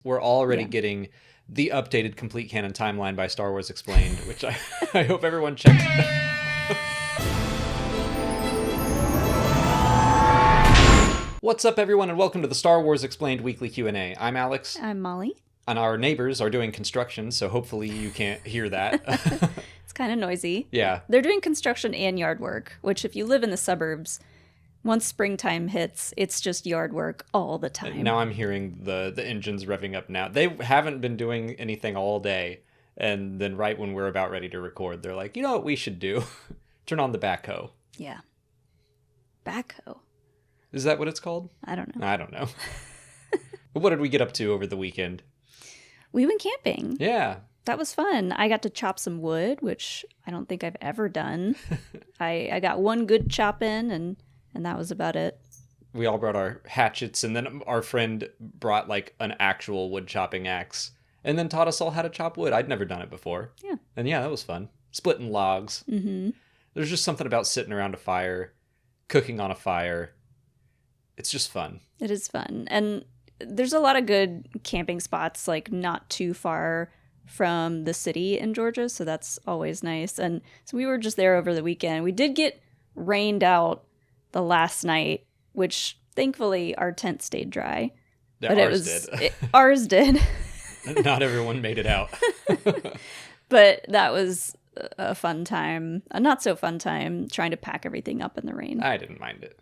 We're already getting the updated complete canon timeline by Star Wars Explained, which I hope everyone checks. What's up, everyone, and welcome to the Star Wars Explained Weekly Q&A. I'm Alex. I'm Molly. And our neighbors are doing construction, so hopefully you can't hear that. It's kind of noisy. Yeah. They're doing construction and yard work, which if you live in the suburbs, once springtime hits, it's just yard work all the time. Now I'm hearing the engines revving up now. They haven't been doing anything all day, and then right when we're about ready to record, they're like, you know what we should do? Turn on the backhoe. Yeah. Backhoe. Is that what it's called? I don't know. I don't know. But what did we get up to over the weekend? We went camping. Yeah. That was fun. I got to chop some wood, which I don't think I've ever done. I got one good chop in, and that was about it. We all brought our hatchets, and then our friend brought like an actual wood chopping axe, and then taught us all how to chop wood. I'd never done it before. Yeah. And yeah, that was fun. Splitting logs. Mm-hmm. There's just something about sitting around a fire, cooking on a fire. It's just fun. It is fun. And there's a lot of good camping spots, like not too far from the city in Georgia, so that's always nice. And so we were just there over the weekend. We did get rained out the last night, which thankfully our tent stayed dry. Yeah, but ours did. Not everyone made it out. But that was a fun time, a not so fun time, trying to pack everything up in the rain. I didn't mind it.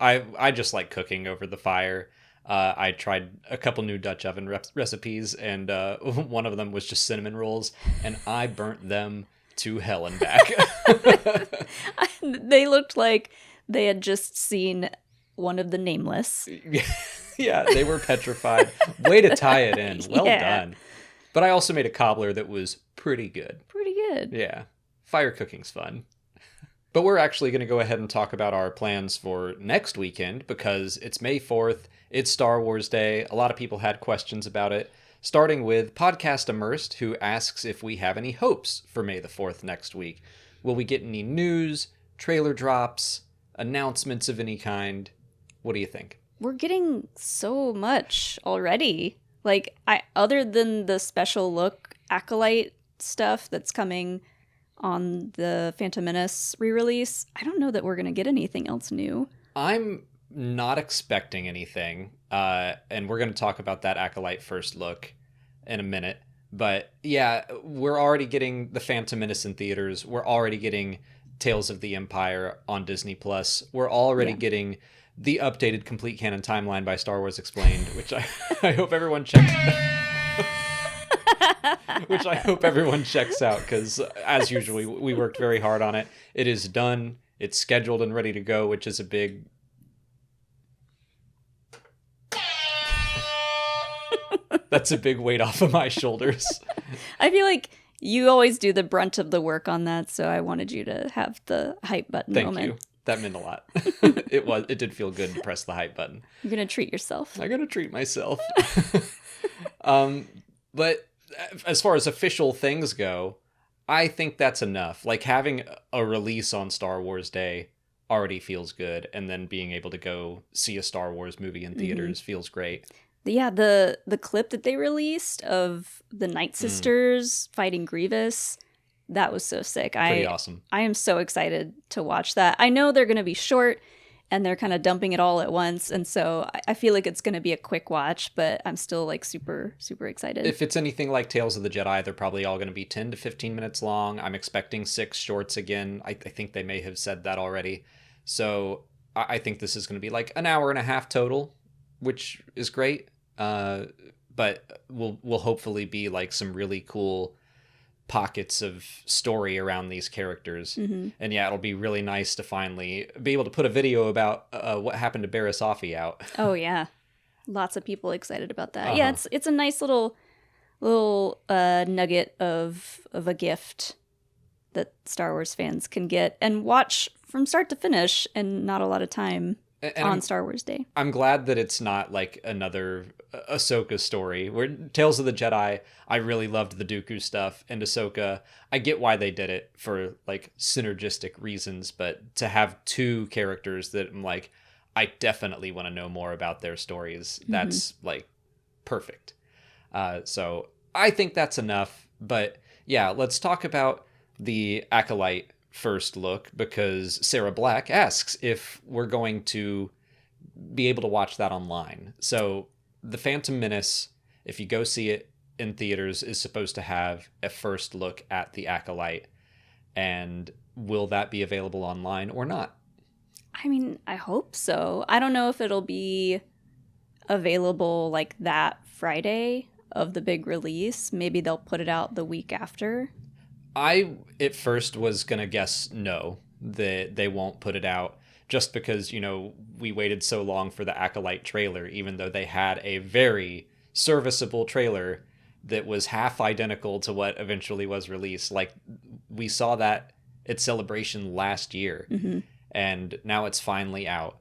I just like cooking over the fire. I tried a couple new Dutch oven recipes, and one of them was just cinnamon rolls, and I burnt them to hell and back. They looked like they had just seen one of the Nameless. Yeah, they were petrified. Way to tie it in. Well done. But I also made a cobbler that was pretty good. Pretty good. Yeah. Fire cooking's fun. But we're actually going to go ahead and talk about our plans for next weekend because it's May 4th. It's Star Wars Day. A lot of people had questions about it, starting with Podcast Immersed, who asks if we have any hopes for May the 4th next week. Will we get any news, trailer drops, announcements of any kind? What do you think? We're getting so much already. Like, other than the special look Acolyte stuff that's coming on the Phantom Menace re-release, I don't know that we're going to get anything else new. I'm not expecting anything, and we're going to talk about that Acolyte first look in a minute. But yeah, we're already getting the Phantom Menace in theaters. We're already getting Tales of the Empire on Disney+. We're already getting the updated complete canon timeline by Star Wars Explained, which I hope everyone checks which I hope everyone checks out, because as usual, we worked very hard on it. It is done. It's scheduled and ready to go, which is a big... That's a big weight off of my shoulders. I feel like you always do the brunt of the work on that, so I wanted you to have the hype button moment. Thank you. That meant a lot. It did feel good to press the hype button. You're going to treat yourself. I'm going to treat myself. But as far as official things go, I think that's enough. Like, having a release on Star Wars Day already feels good, and then being able to go see a Star Wars movie in theaters feels great. Yeah, the clip that they released of the Night Sisters fighting Grievous, that was so sick. Pretty awesome. I am so excited to watch that. I know they're going to be short, and they're kind of dumping it all at once, and so I feel like it's going to be a quick watch, but I'm still like super, super excited. If it's anything like Tales of the Jedi, they're probably all going to be 10 to 15 minutes long. I'm expecting 6 shorts again. I think they may have said that already. So I think this is going to be like an hour and a half total, which is great. But will hopefully be like some really cool pockets of story around these characters. And yeah, it'll be really nice to finally be able to put a video about what happened to Barriss Offee out. Oh yeah, lots of people excited about that. Yeah, it's a nice little nugget of a gift that Star Wars fans can get and watch from start to finish, and not a lot of time on Star Wars Day. I'm glad that it's not like another Ahsoka story. Where Tales of the Jedi, I really loved the Dooku stuff, and Ahsoka, I get why they did it for like synergistic reasons, but to have two characters that I'm like, I definitely want to know more about their stories, that's like perfect. So I think that's enough. But yeah, let's talk about the Acolyte first look, because Sarah Black asks if we're going to be able to watch that online. So the Phantom Menace, if you go see it in theaters, is supposed to have a first look at the Acolyte. And will that be available online or not? I mean, I hope so. I don't know if it'll be available like that Friday of the big release. Maybe they'll put it out the week after. I at first was going to guess no, that they won't put it out, just because, we waited so long for the Acolyte trailer, even though they had a very serviceable trailer that was half identical to what eventually was released. Like, we saw that at Celebration last year, and now it's finally out.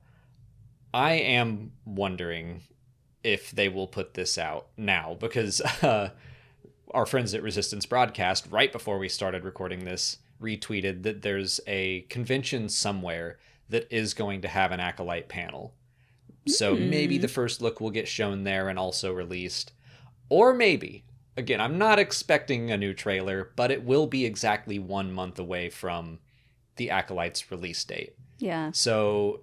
I am wondering if they will put this out now, because our friends at Resistance Broadcast, right before we started recording this, retweeted that there's a convention somewhere that is going to have an Acolyte panel. So maybe the first look will get shown there and also released. Or maybe, again, I'm not expecting a new trailer, but it will be exactly 1 month away from the Acolyte's release date. Yeah. So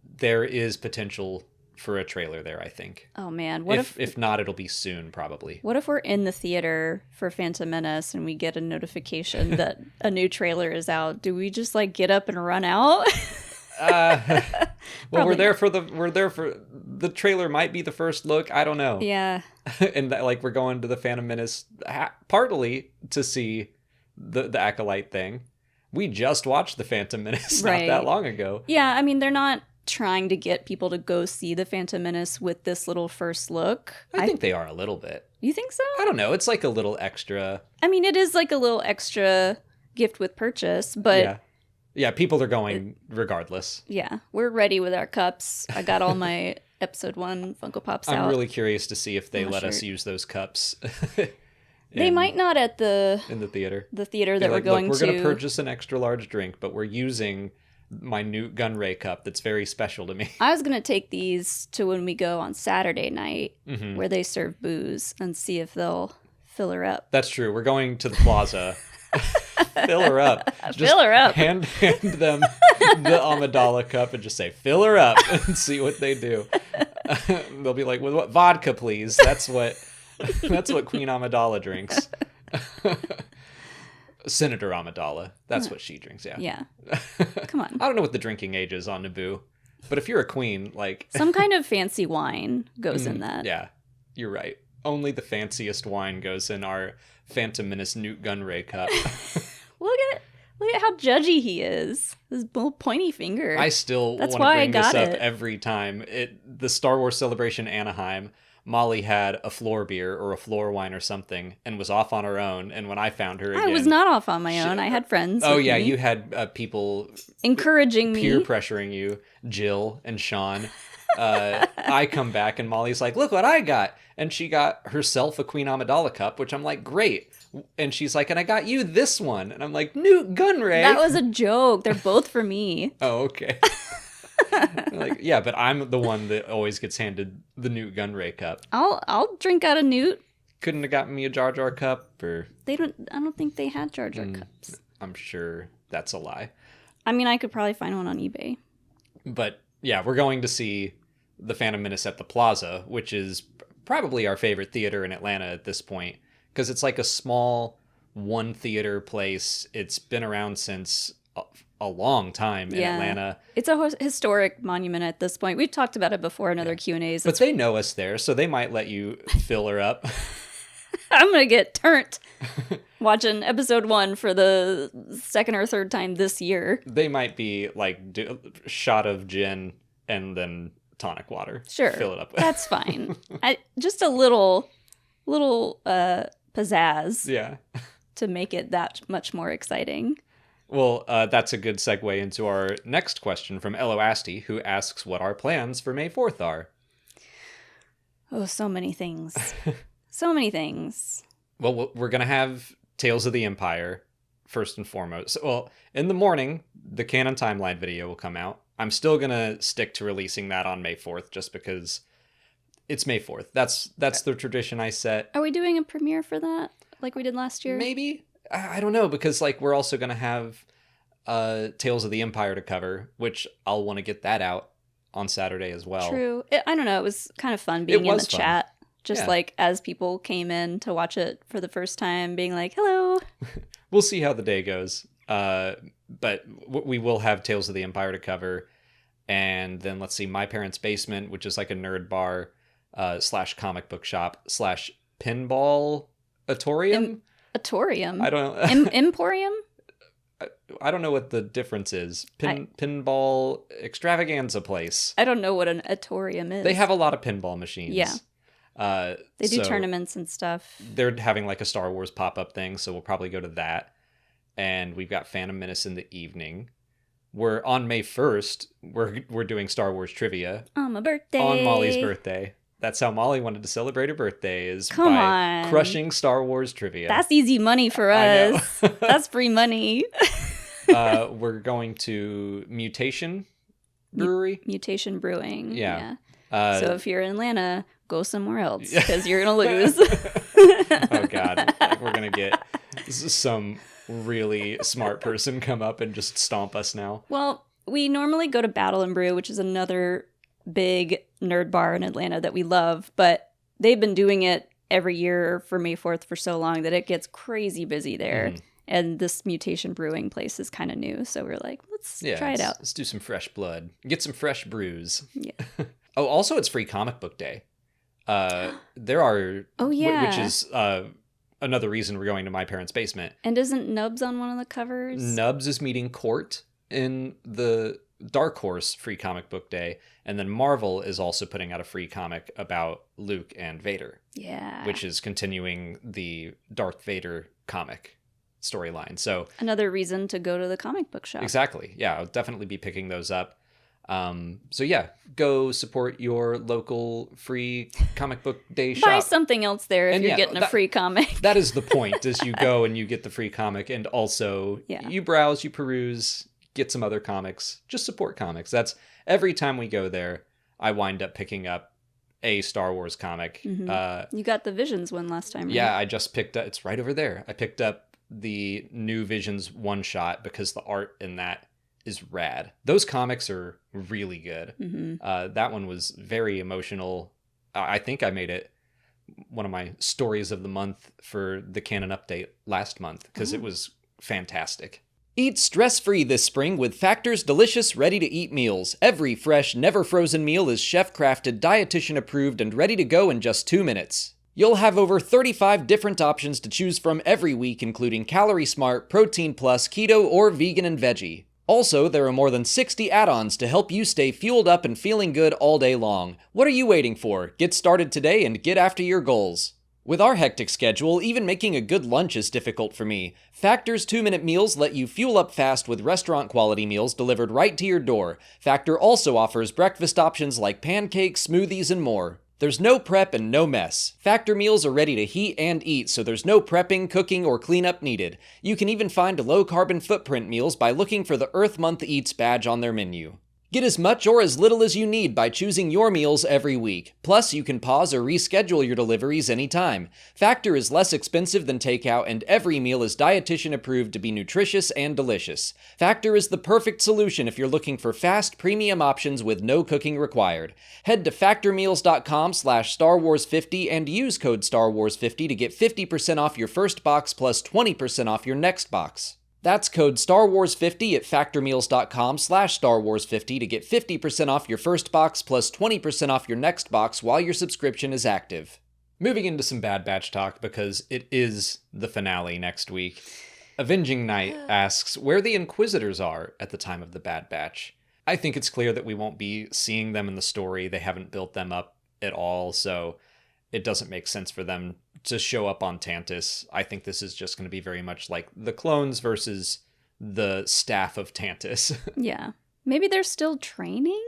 there is potential for a trailer there, I think. Oh man, if not, it'll be soon, probably. What if we're in the theater for Phantom Menace and we get a notification that a new trailer is out? Do we just like get up and run out? Well, we're there for the trailer. Might be the first look. I don't know. Yeah. And that, like, we're going to the Phantom Menace partly to see the Acolyte thing. We just watched the Phantom Menace not that long ago. Yeah, I mean, they're not trying to get people to go see the Phantom Menace with this little first look. I think they are a little bit. You think so? I don't know. It's like a little extra. I mean, it is like a little extra gift with purchase, but yeah, people are going regardless. Yeah, we're ready with our cups. I got all my episode 1 Funko Pops out. I'm really curious to see if they let us use those cups. They might not at in the theater. The theater that we're going to. We're going to purchase an extra large drink, but we're using my new Gunray cup that's very special to me. I was going to take these to when we go on Saturday night where they serve booze and see if they'll fill her up. That's true. We're going to the plaza. Fill her up. Fill her up. Hand them the Amidala cup and just say, fill her up, and see what they do. They'll be like, with what? Vodka, please. That's what Queen Amidala drinks. Senator Amidala. That's what she drinks, yeah. Yeah. Come on. I don't know what the drinking age is on Naboo, but if you're a queen, like... Some kind of fancy wine goes in that. Yeah, you're right. Only the fanciest wine goes in our Phantom Menace Newt Gunray cup. Look at how judgy he is. His little pointy finger. I still want to bring this up every time. The Star Wars Celebration Anaheim, Molly had a floor beer or a floor wine or something and was off on her own. And when I found her again... I was not off on my own. I had friends. Oh, yeah. You had people... encouraging me. Peer pressuring you. Jill and Sean. I come back and Molly's like, look what I got. And she got herself a Queen Amidala cup, which I'm like, great. And she's like, and I got you this one. And I'm like, Newt Gunray. That was a joke. They're both for me. Oh, okay. Like, yeah, but I'm the one that always gets handed the Newt Gunray cup. I'll drink out of Newt. Couldn't have gotten me a Jar Jar cup, or I don't think they had Jar Jar cups. I'm sure that's a lie. I mean, I could probably find one on eBay. But yeah, we're going to see the Phantom Menace at the Plaza, which is probably our favorite theater in Atlanta at this point, because it's like a small one theater place. It's been around since a long time in Atlanta. It's a historic monument at this point. We've talked about it before in other Q&As. But they know us there, so they might let you fill her up. I'm going to get turnt watching episode 1 for the second or third time this year. They might be like, do a shot of gin and then tonic water. Sure. Fill it up with. That's fine. Just a little pizzazz. Yeah. To make it that much more exciting. Well, that's a good segue into our next question from Elo Asti, who asks what our plans for May 4th are. Oh, so many things. So many things. Well, we're going to have Tales of the Empire, first and foremost. Well, in the morning, the Canon Timeline video will come out. I'm still going to stick to releasing that on May 4th, just because It's May 4th. That's the tradition I set. Are we doing a premiere for that like we did last year? Maybe. I don't know, because like we're also going to have Tales of the Empire to cover, which I'll want to get that out on Saturday as well. True. I don't know. It was kind of fun being in the fun. chat. Just Yeah. like as people came in to watch it for the first time, being like, hello. We'll see how the day goes. But we will have Tales of the Empire to cover. And then let's see, My Parents' Basement, which is like a nerd bar / comic book shop / pinball atorium. Atorium. I don't Emporium? I don't know what the difference is. Pinball extravaganza place. I don't know what an atorium is. They have a lot of pinball machines. Yeah. They do so tournaments and stuff. They're having like a Star Wars pop-up thing, so we'll probably go to that. And we've got Phantom Menace in the evening. We're on May 1st. We're doing Star Wars trivia On my birthday. on Molly's birthday. That's how Molly wanted to celebrate her birthday, is Come by on. crushing Star Wars trivia. That's easy money for I know. us. That's free money. We're going to Mutation Brewery. Mutation Brewing. Yeah. So if you're in Atlanta, go somewhere else because you're going to lose. Oh, God. Like, we're going to get some really smart person come up and just stomp us now. Well, we normally go to Battle and Brew, which is another big nerd bar in Atlanta that we love, but they've been doing it every year for May 4th for so long that it gets crazy busy there. Mhm. And this Mutation Brewing place is kind of new, so we're like, let's try it out. Let's do some fresh blood. Get some fresh brews. Yeah. Oh, also it's Free Comic Book Day. There are... Oh, yeah. Which is another reason we're going to My Parents' Basement. And isn't Nubs on one of the covers? Nubs is meeting Court in the Dark Horse Free Comic Book Day, and then Marvel is also putting out a free comic about Luke and Vader. Yeah. Which is continuing the Darth Vader comic storyline. So another reason to go to the comic book shop. exactly. Yeah, I'll definitely be picking those up. So yeah, go support your local free comic book day shop. Buy something else there if And you're yeah, getting a free comic. That is the point, is you go and you get the free comic, and also you browse, you peruse, get some other comics. Just support comics. That's every time we go there, I wind up picking up a Star Wars comic. Mm-hmm. You got the Visions one last time, right? Yeah, I just picked up, it's right over there. I picked up the new Visions one shot because the art in that is rad. Those comics are really good. Mm-hmm. That one was very emotional. I think I made it one of my stories of the month for the Canon Update last month because it was fantastic. Eat stress-free this spring with Factor's delicious, ready-to-eat meals. Every fresh, never-frozen meal is chef-crafted, dietitian-approved, and ready to go in just 2 minutes. You'll have over 35 different options to choose from every week, including Calorie Smart, Protein Plus, Keto, or Vegan and Veggie. Also, there are more than 60 add-ons to help you stay fueled up and feeling good all day long. What are you waiting for? Get started today and get after your goals. With our hectic schedule, even making a good lunch is difficult for me. Factor's 2-minute meals let you fuel up fast with restaurant-quality meals delivered right to your door. Factor also offers breakfast options like pancakes, smoothies, and more. There's no prep and no mess. Factor meals are ready to heat and eat, so there's no prepping, cooking, or cleanup needed. You can even find low-carbon footprint meals by looking for the Earth Month Eats badge on their menu. Get as much or as little as you need by choosing your meals every week. Plus, you can pause or reschedule your deliveries anytime. Factor is less expensive than takeout, and every meal is dietitian approved to be nutritious and delicious. Factor is the perfect solution if you're looking for fast, premium options with no cooking required. Head to factormeals.com/Star Wars 50 and use code Star Wars 50 to get 50% off your first box plus 20% off your next box. That's code Star Wars 50 at factormeals.com/Star Wars 50 to get 50% off your first box plus 20% off your next box while your subscription is active. Moving into some Bad Batch talk because it is the finale next week. Avenging Knight asks where the Inquisitors are at the time of the Bad Batch. I think it's clear that we won't be seeing them in the story. They haven't built them up at all, so it doesn't make sense for them to show up on Tantus. I think this is just going to be very much like the clones versus the staff of Tantus. Yeah. Maybe they're still training?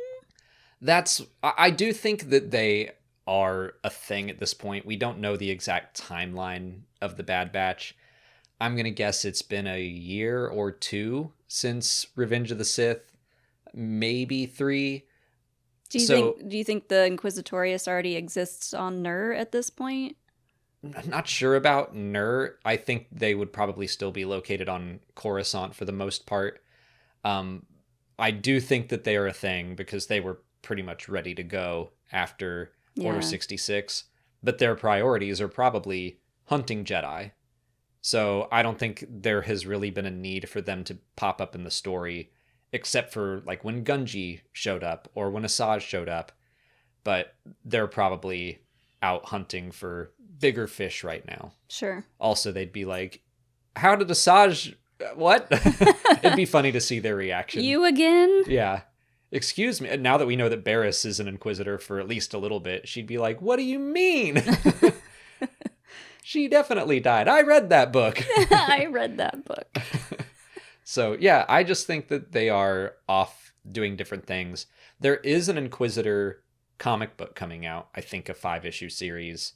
I do think that they are a thing at this point. We don't know the exact timeline of the Bad Batch. I'm going to guess it's been a year or 2 since Revenge of the Sith, maybe 3. Do you think the Inquisitorius already exists on Nur at this point? I'm not sure about Nur. I think they would probably still be located on Coruscant for the most part. I do think that they are a thing because they were pretty much ready to go after Order 66, but their priorities are probably hunting Jedi. So I don't think there has really been a need for them to pop up in the story, except for like when Gunji showed up or when Asajj showed up. But they're probably out hunting for bigger fish right now. Sure. Also, they'd be like, how did Asajj... What? It'd be funny to see their reaction. You again? Yeah. Excuse me. Now that we know that Barriss is an Inquisitor for at least a little bit, she'd be like, what do you mean? She definitely died. I read that book. I read that book. So, yeah, I just think that they are off doing different things. There is an Inquisitor comic book coming out, I think a 5-issue series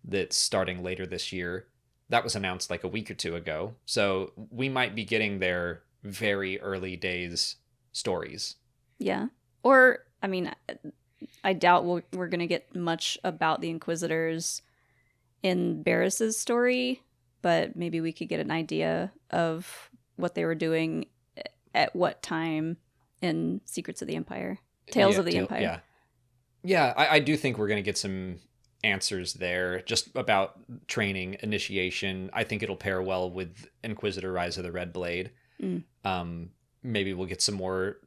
that's starting later this year. That was announced like a week or two ago. So we might be getting their very early days stories. Yeah. Or, I mean, I doubt we're going to get much about the Inquisitors in Barriss's story, but maybe we could get an idea of what they were doing at what time in Secrets of the Empire. Tales of the Empire. Yeah. Yeah, I do think we're going to get some answers there just about training, initiation. I think it'll pair well with Inquisitor Rise of the Red Blade. Maybe we'll get some more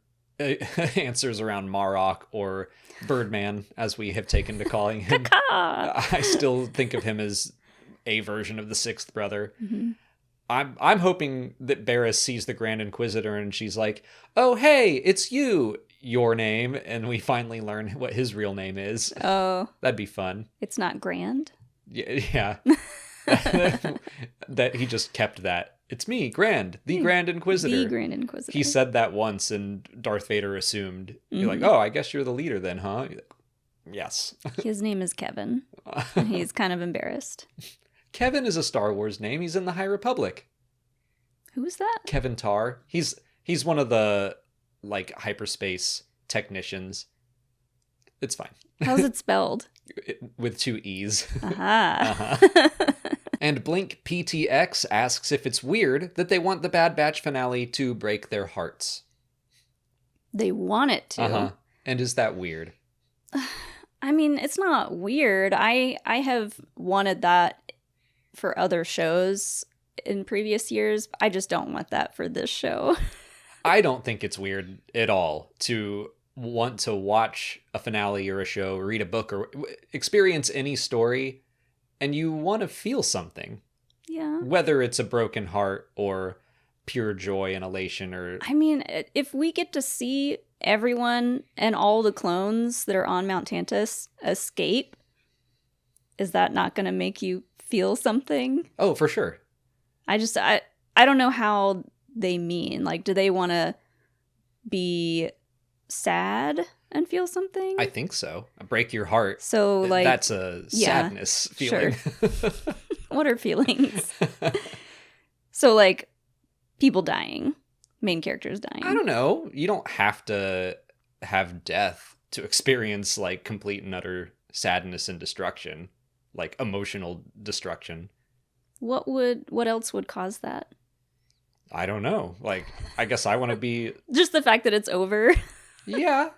answers around Marok or Birdman, as we have taken to calling him. I still think of him as a version of the Sixth Brother. Mm-hmm. I'm hoping that Barriss sees the Grand Inquisitor and she's like, oh, hey, it's you. Your name, and we finally learn what his real name is. Oh. That'd be fun. It's not Grand? Yeah. That he just kept that. It's me, Grand, the Grand Inquisitor. The Grand Inquisitor. He said that once, and Darth Vader assumed. You're like, oh, I guess you're the leader then, huh? Like, yes. His name is Kevin. He's kind of embarrassed. Kevin is a Star Wars name. He's in the High Republic. Who's that? Kevin Tarr. He's one of the like hyperspace technicians. It's fine. How's it spelled? With 2 E's. Aha. And Blink PTX asks if it's weird that they want the Bad Batch finale to break their hearts. They want it to. And is that weird? I mean, it's not weird. I have wanted that for other shows in previous years. I just don't want that for this show. I don't think it's weird at all to want to watch a finale or a show, read a book, or experience any story, and you want to feel something. Yeah. Whether it's a broken heart or pure joy and elation or... I mean, if we get to see everyone and all the clones that are on Mount Tantus escape, is that not going to make you feel something? Oh, for sure. I don't know how they mean. Like, do they want to be sad and feel something? I think so. Break your heart. So, like... That's a sadness feeling. Sure. What are feelings? So, like, people dying. Main characters dying. I don't know. You don't have to have death to experience, like, complete and utter sadness and destruction. Like, emotional destruction. What else would cause that? I don't know. Like, I guess I want to be... Just the fact that it's over. Yeah.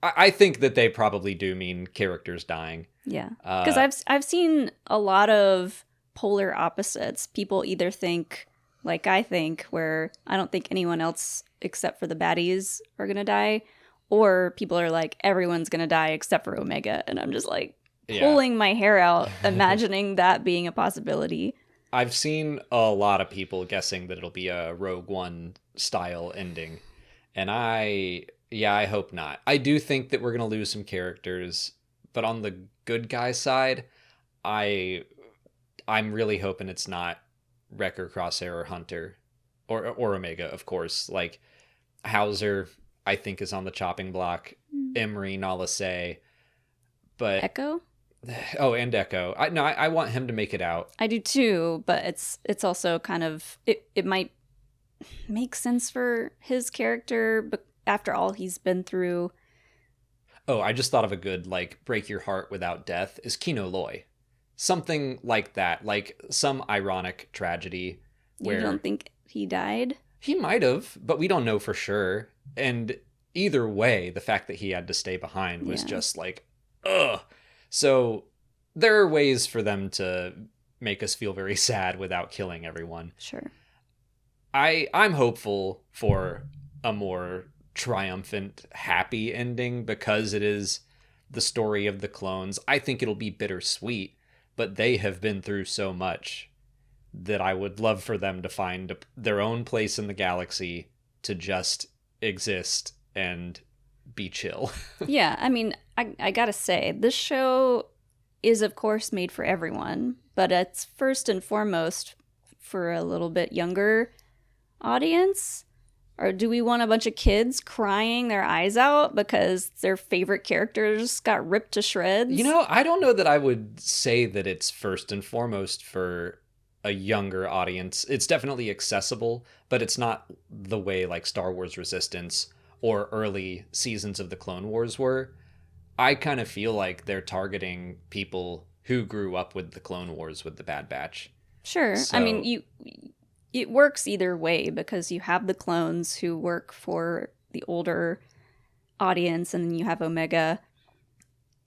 I think that they probably do mean characters dying. Yeah. Because I've seen a lot of polar opposites. People either think, like I think, where I don't think anyone else except for the baddies are going to die. Or people are like, everyone's going to die except for Omega. And I'm just like pulling my hair out, imagining that being a possibility. I've seen a lot of people guessing that it'll be a Rogue One style ending. And I hope not. I do think that we're going to lose some characters, but on the good guy side, I'm really hoping it's not Wrecker, Crosshair, or Hunter, or Omega, of course. Like, Hauser, I think, is on the chopping block. Emery, Nala Se, but... Echo? Oh, and Echo. I want him to make it out. I do too, but it's also kind of... It might make sense for his character, but after all he's been through... Oh, I just thought of a good, like, break your heart without death is Kino Loy. Something like that, like some ironic tragedy You don't where think he died? he might have, but we don't know for sure. And either way, the fact that he had to stay behind was Yeah. just like, ugh. So there are ways for them to make us feel very sad without killing everyone. Sure. I'm hopeful for a more triumphant, happy ending because it is the story of the clones. I think it'll be bittersweet, but they have been through so much that I would love for them to find their own place in the galaxy to just exist and be chill. Yeah, I mean, I gotta say, this show is, of course, made for everyone, but it's first and foremost for a little bit younger audience. Or do we want a bunch of kids crying their eyes out because their favorite characters got ripped to shreds? You know, I don't know that I would say that it's first and foremost for a younger audience. It's definitely accessible, but it's not the way like Star Wars Resistance or early seasons of the Clone Wars were. I kind of feel like they're targeting people who grew up with the Clone Wars with the Bad Batch. Sure. I mean, it works either way because you have the clones who work for the older audience, and then you have Omega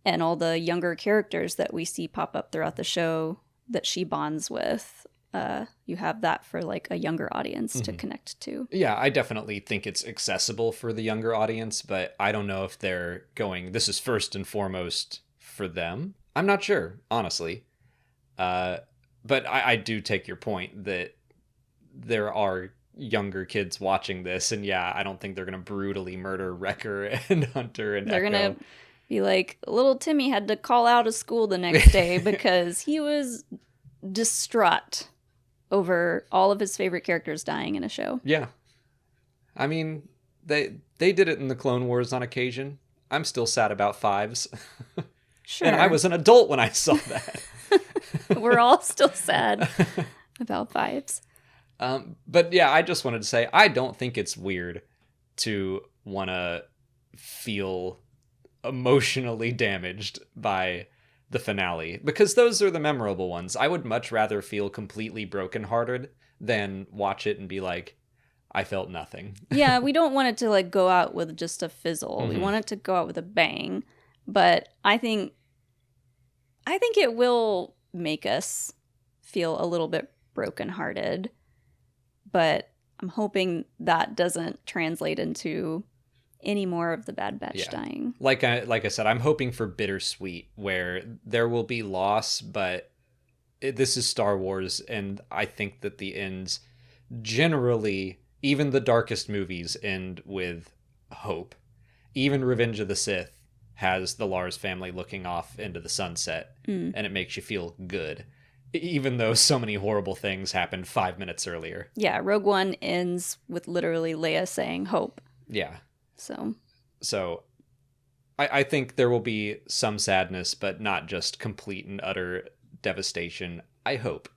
and all the younger characters that we see pop up throughout the show that she bonds with. You have that for like a younger audience to connect to. Yeah, I definitely think it's accessible for the younger audience, but I don't know if they're going, this is first and foremost for them. I'm not sure, honestly. But I do take your point that there are younger kids watching this, and yeah, I don't think they're going to brutally murder Wrecker and Hunter and They're Echo. going to be like, little Timmy had to call out of school the next day because he was distraught over all of his favorite characters dying in a show. Yeah. I mean, they did it in the Clone Wars on occasion. I'm still sad about Fives. Sure. And I was an adult when I saw that. We're all still sad about Fives. But yeah, I just wanted to say, I don't think it's weird to want to feel emotionally damaged by the finale, because those are the memorable ones. I would much rather feel completely brokenhearted than watch it and be like, I felt nothing. Yeah, we don't want it to like go out with just a fizzle. We want it to go out with a bang. But I think it will make us feel a little bit brokenhearted. But I'm hoping that doesn't translate into any more of the Bad Batch dying. Like I said, I'm hoping for bittersweet, where there will be loss, but this is Star Wars, and I think that the ends generally, even the darkest movies, end with hope. Even Revenge of the Sith has the Lars family looking off into the sunset, and it makes you feel good, even though so many horrible things happened 5 minutes earlier. Yeah, Rogue One ends with literally Leia saying hope. Yeah. So I think there will be some sadness, but not just complete and utter devastation. I hope.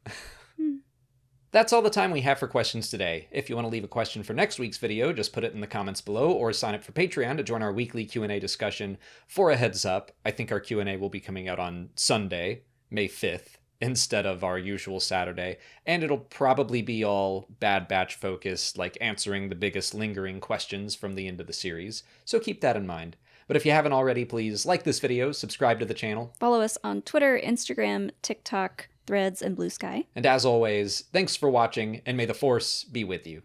That's all the time we have for questions today. If you want to leave a question for next week's video, just put it in the comments below or sign up for Patreon to join our weekly Q&A discussion. For a heads up, I think our Q&A will be coming out on Sunday, May 5th, instead of our usual Saturday, and it'll probably be all Bad Batch focused, like answering the biggest lingering questions from the end of the series, so keep that in mind. But if you haven't already, please like this video, subscribe to the channel. Follow us on Twitter, Instagram, TikTok, Threads, and Blue Sky. And as always, thanks for watching, and may the Force be with you.